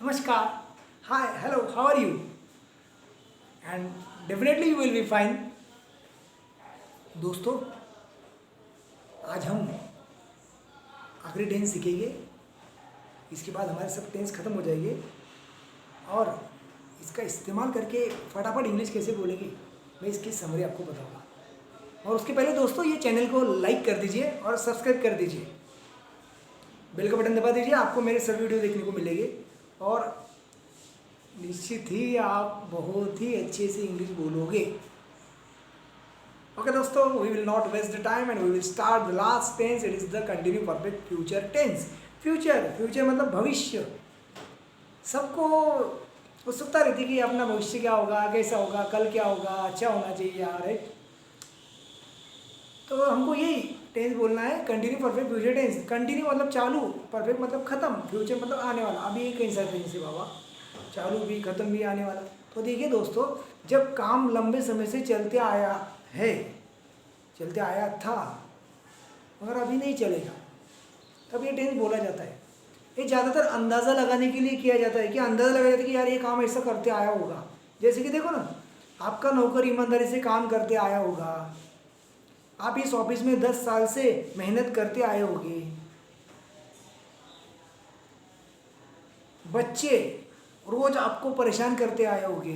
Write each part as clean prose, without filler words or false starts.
Namaskar. Hi, hello, how are you? And definitely you will be fine. दोस्तों, आज हम आखिरी टेंस सीखेंगे। इसके बाद हमारे सब टेंस खत्म हो जाएंगे और इसका इस्तेमाल करके फटाफट इंग्लिश कैसे बोलेंगे मैं इसकी समरी आपको बताऊंगा। और उसके पहले दोस्तों ये चैनल को लाइक कर दीजिए और सब्सक्राइब कर दीजिए, बेल का बटन दबा दीजिए, आपको मेरे सभी वीडियो देखने को मिलेंगे और निश्चित ही आप बहुत ही अच्छे से इंग्लिश बोलोगे। ओके दोस्तों, we will not waste the time and we will start the last tense. It is the continue perfect future tense. Future मतलब भविष्य। सबको उत्सुकता रहती है कि अपना भविष्य क्या होगा, कैसा होगा, कल क्या होगा, अच्छा होना चाहिए यार, राइट। तो हमको यही टेंस बोलना है, continue perfect future tense. Continue मतलब चालू, परफेक्ट मतलब खत्म, फ्यूचर मतलब आने वाला। अभी ये कैसा टेंस है बाबा, चालू भी खत्म भी आने वाला। तो देखिए दोस्तों, जब काम लंबे समय से चलते आया है, चलते आया था मगर अभी नहीं चलेगा, तब ये टेंस बोला जाता है। ये ज़्यादातर अंदाज़ा लगाने के लिए किया जाता है कि अंदाज़ा लगाया जाता है कि यार ये काम ऐसा करते आया होगा। जैसे कि देखो ना, आपका नौकर ईमानदारी से काम करते आया होगा, आप इस ऑफिस में 10 साल से मेहनत करते आए होंगे, बच्चे रोज आपको परेशान करते आए होंगे।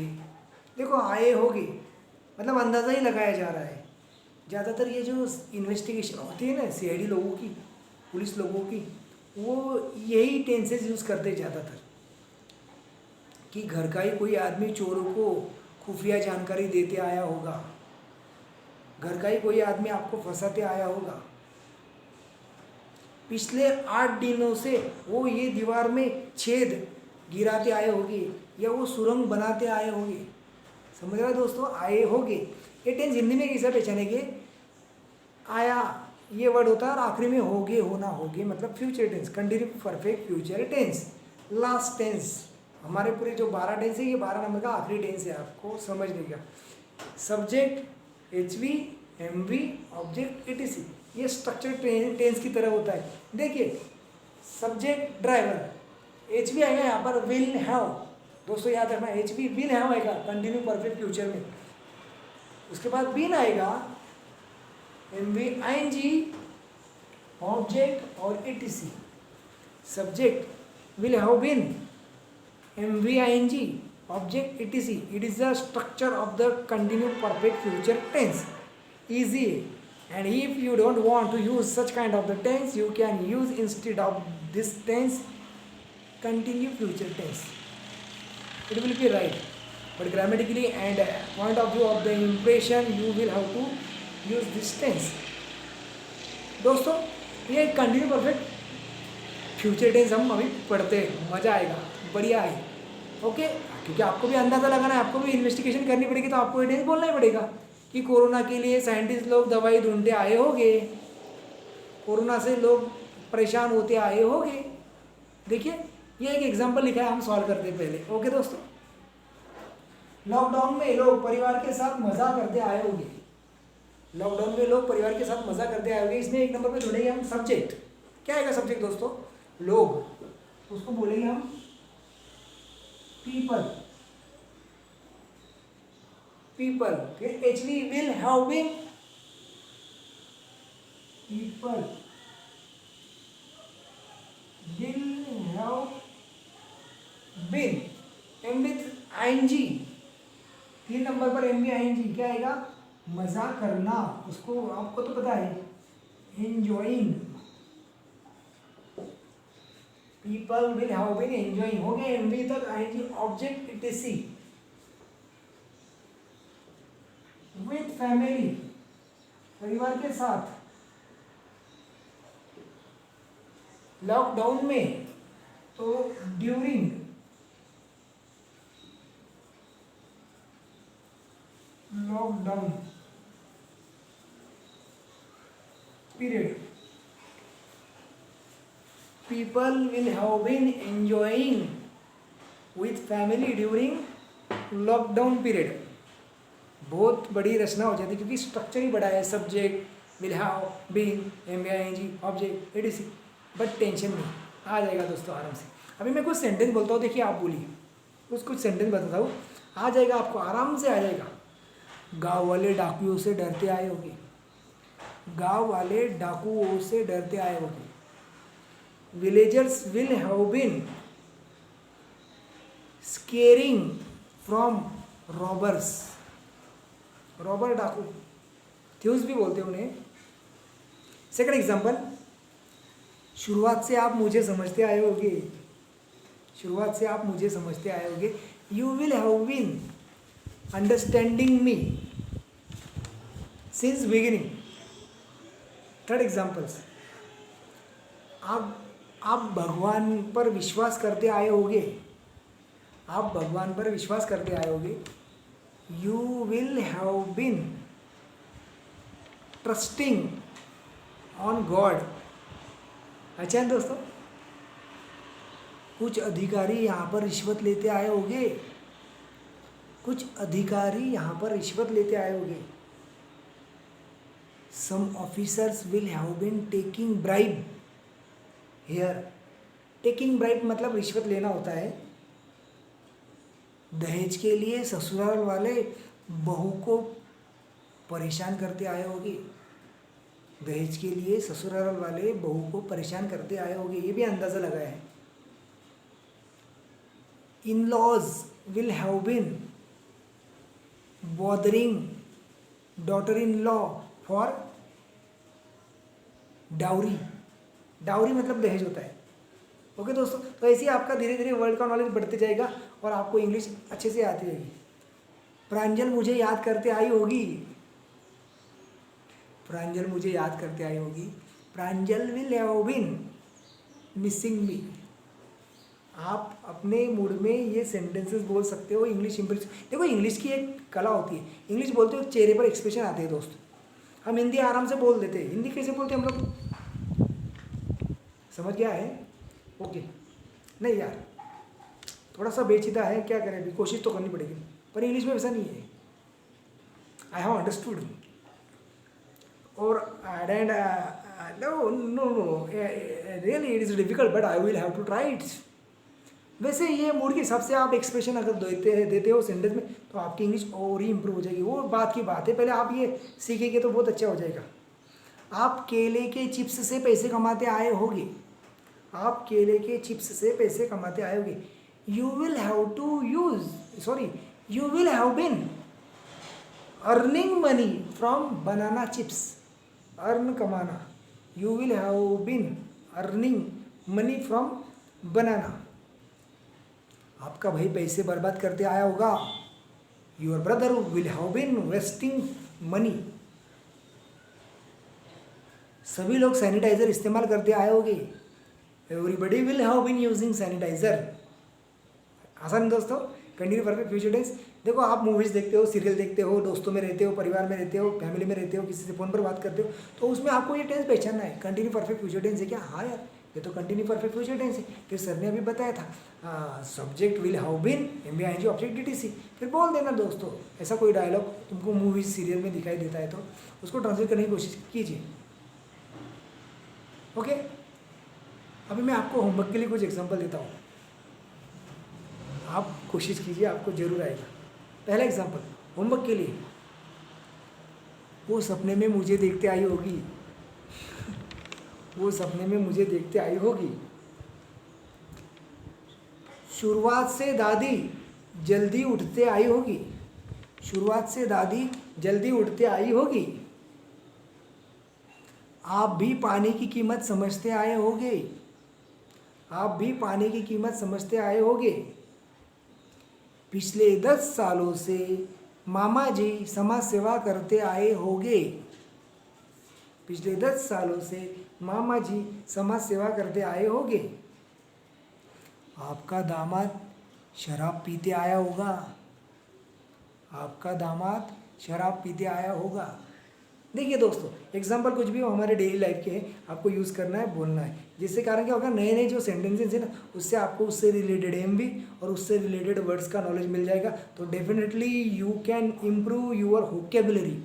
देखो आए होंगे मतलब अंदाज़ा ही लगाया जा रहा है। ज़्यादातर ये जो इन्वेस्टिगेशन होती है ना सीआईडी लोगों की, पुलिस लोगों की, वो यही टेंसेस यूज़ करते हैं ज़्यादातर कि घर का ही कोई आदमी चोरों को खुफिया जानकारी देते आया होगा, घर का ही कोई आदमी आपको फंसाते आया होगा, पिछले 8 दिनों से वो ये दीवार में छेद गिराते आए होंगे या वो सुरंग बनाते आए होंगे। समझ रहे हो दोस्तों, आए होंगे। ये टेंस हिंदी में कैसा पहचानेंगे, आया ये वर्ड होता है और आखिरी में होगे, होना, होगे मतलब future tense, continue perfect future tense. Last tense, हमारे पूरे जो 12 टेंस है, ये 12 नंबर का आखिरी टेंस है, आपको समझने का। Subject HV, MV, object ETC, ये स्ट्रक्चर टेंस की तरह होता है। देखिए सब्जेक्ट ड्राइवर, एच बी आएगा यहाँ पर, विल हैव। दोस्तों याद रखना, एच बी विल हैव आएगा कंटिन्यू परफेक्ट फ्यूचर में। उसके बाद बीन आएगा, M V I N G, object और A T C. Subject will have been, M V I N G, object A T C. It is the structure of the continue perfect future tense. Easy. And if you don't want to use such kind of the tense, you can use instead of this tense continue future tense. It will be right, but grammatically and point of view of the impression you will have to use this tense. दोस्तों ये continue perfect future tense हम अभी पढ़ते हैं, मज़ा आएगा, बढ़िया है। ओके, क्योंकि आपको भी अंदाज़ा लगाना है, आपको भी इन्वेस्टिगेशन करनी पड़ेगी, तो आपको ये टेंस बोलना ही पड़ेगा कि कोरोना के लिए साइंटिस्ट लोग दवाई ढूंढते आए होंगे, कोरोना से लोग परेशान होते आए होंगे। देखिए ये एक एग्जांपल लिखा है, हम सॉल्व करते हैं पहले। ओके दोस्तों, लॉकडाउन में लोग परिवार के साथ मजा करते आए होंगे, लॉकडाउन में लोग परिवार के साथ मजा करते आए होंगे। इसमें एक नंबर पे ढूंढेंगे हम सब्जेक्ट। क्या आएगा सब्जेक्ट दोस्तों, लोग, उसको बोलेंगे हम पीपल, पीपल। फिर H V will have been, people will have been. M with I N G, 3 नंबर पर M V I N G क्या आएगा, मजा करना, उसको आपको तो पता है, enjoying. People will have been enjoying हो गया, एम वी तक I N G, object it is C. With family, परिवार के साथ, लॉकडाउन में तो during, lockdown period, people will have been enjoying with family during lockdown period. बहुत बड़ी रचना हो जाती है क्योंकि स्ट्रक्चर ही बड़ा है, subject will have been, M V I N G, object ETC. But tension नहीं, आ जाएगा दोस्तों आराम से। अभी मैं कुछ सेंटेंस बोलता हूँ, देखिए आप बोलिए, कुछ सेंटेंस बताता हूँ, आ जाएगा आपको, आराम से आ जाएगा। गांव वाले डाकुओं से डरते आए होंगे, गांव वाले डाकुओं से डरते आए होंगे। Villagers will have been scaring from robbers, robber डाकू, थ्यूज भी बोलते हैं उन्हें। सेकंड एग्जांपल, शुरुआत से आप मुझे समझते आए होंगे, शुरुआत से आप मुझे समझते आए होंगे। You will have been understanding me since beginning. Third examples, आप भगवान पर विश्वास करते आए होंगे, आप भगवान पर विश्वास करते आए होंगे। You will have been trusting on God. अच्छा है दोस्तों, कुछ अधिकारी यहाँ पर रिश्वत लेते आए होंगे, कुछ अधिकारी यहाँ पर रिश्वत लेते आए होंगे। Some officers will have been taking bribe here. Taking bribe मतलब रिश्वत लेना होता है। दहेज के लिए ससुराल वाले बहू को परेशान करते आए होंगे, दहेज के लिए ससुराल वाले बहू को परेशान करते आए होंगे, ये भी अंदाज़ा लगाया है। In laws will have been bothering daughter in law for dowry. Dowry मतलब दहेज होता है। ओके दोस्तों, तो ऐसे ही आपका धीरे धीरे वर्ल्ड का नॉलेज बढ़ते जाएगा और आपको इंग्लिश अच्छे से आती रहेगी। प्रांजल मुझे याद करते आई होगी, प्रांजल मुझे याद करते आई होगी। Pranjal will have been missing me. आप अपने मूड में ये सेंटेंसेस बोल सकते हो, इंग्लिश इंप्रेस। देखो इंग्लिश की एक कला होती है, इंग्लिश बोलते हो चेहरे पर एक्सप्रेशन आते हैं दोस्त। हम हिंदी आराम से बोल देते हैं, हिंदी कैसे बोलते हैं हम लोग, समझ गया है? ओके, नहीं यार थोड़ा सा बेचिता है, क्या करें अभी, कोशिश तो करनी पड़ेगी, पर इंग्लिश में वैसा नहीं है। आई हैव अंडरस्टूड और and no no no really it is difficult but I will have to try it. वैसे ये मूड के हिसाब से आप एक्सप्रेशन अगर देते हो सेंटेंस में तो आपकी इंग्लिश और ही इंप्रूव हो जाएगी। वो बात की बात है, पहले आप ये सीखेंगे तो बहुत अच्छा हो जाएगा। आप केले के चिप्स से पैसे कमाते आए होंगे, आप केले के चिप्स से पैसे कमाते आए होंगे। You will have to you will have been earning money from banana chips. Earn कमाना, you will have been earning money from banana. आपका भाई पैसे बर्बाद करते आया होगा। Your brother will have been wasting money. सभी लोग सैनिटाइजर इस्तेमाल करते आए होंगे। Everybody will have been using sanitizer. आसान दोस्तों, कंटिन्यू परफेक्ट फ्यूचर टेंस। देखो आप मूवीज़ देखते हो, सीरियल देखते हो, दोस्तों में रहते हो, परिवार में रहते हो, फैमिली में रहते हो, किसी से फ़ोन पर बात करते हो, तो उसमें आपको ये टेंस पहचानना है। कंटिन्यू परफेक्ट फ्यूचर टेंस है क्या? हाँ यार, ये तो कंटिन्यू परफेक्ट फ्यूचर टेंस है। फिर सर ने अभी बताया था subject will have been MBING object DTC। फिर बोल देना दोस्तों, ऐसा कोई डायलॉग तुमको मूवीज सीरियल में दिखाई देता है तो उसको ट्रांसलेट करने की कोशिश कीजिए। ओके, अभी मैं आपको होमवर्क के लिए कुछ एग्जांपल देता हूँ, आप कोशिश कीजिए, आपको जरूर आएगा। पहला एग्जांपल होमवर्क के लिए, वो सपने में मुझे देखते आई होगी वो सपने में मुझे देखते आई होगी। शुरुआत से दादी जल्दी उठते आई होगी, शुरुआत से दादी जल्दी उठते आई होगी। आप भी पानी की कीमत समझते आए होंगे, आप भी पानी की कीमत समझते आए होंगे। पिछले 10 सालों से मामा जी समाज सेवा करते आए होंगे, पिछले 10 सालों से मामा जी समाज सेवा करते आए होंगे। आपका दामाद शराब पीते आया होगा, आपका दामाद शराब पीते आया होगा। देखिए दोस्तों, एग्जाम्पल कुछ भी हो हमारे डेली लाइफ के हैं, आपको यूज़ करना है, बोलना है, जिससे कारण क्या होगा, नए नए जो सेंटेंसेस हैं ना, उससे आपको उससे रिलेटेड MV और उससे रिलेटेड वर्ड्स का नॉलेज मिल जाएगा। तो definitely you can improve your vocabulary.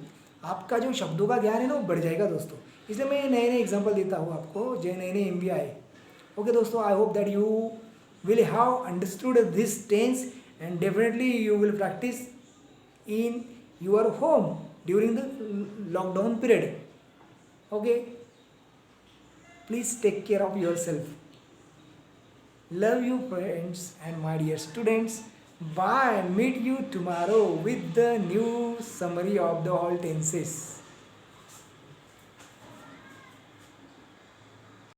आपका जो शब्दों का ज्ञान है ना वो बढ़ जाएगा दोस्तों। इसलिए मैं नए नए एग्जाम्पल देता हूँ आपको, जो नए नए MV आए। ओके दोस्तों, I hope that you will have understood this tense, and definitely you will practice in your home during the lockdown period. Okay, please take care of yourself. Love you friends and my dear students. Bye, meet you tomorrow with the new summary of the all tenses.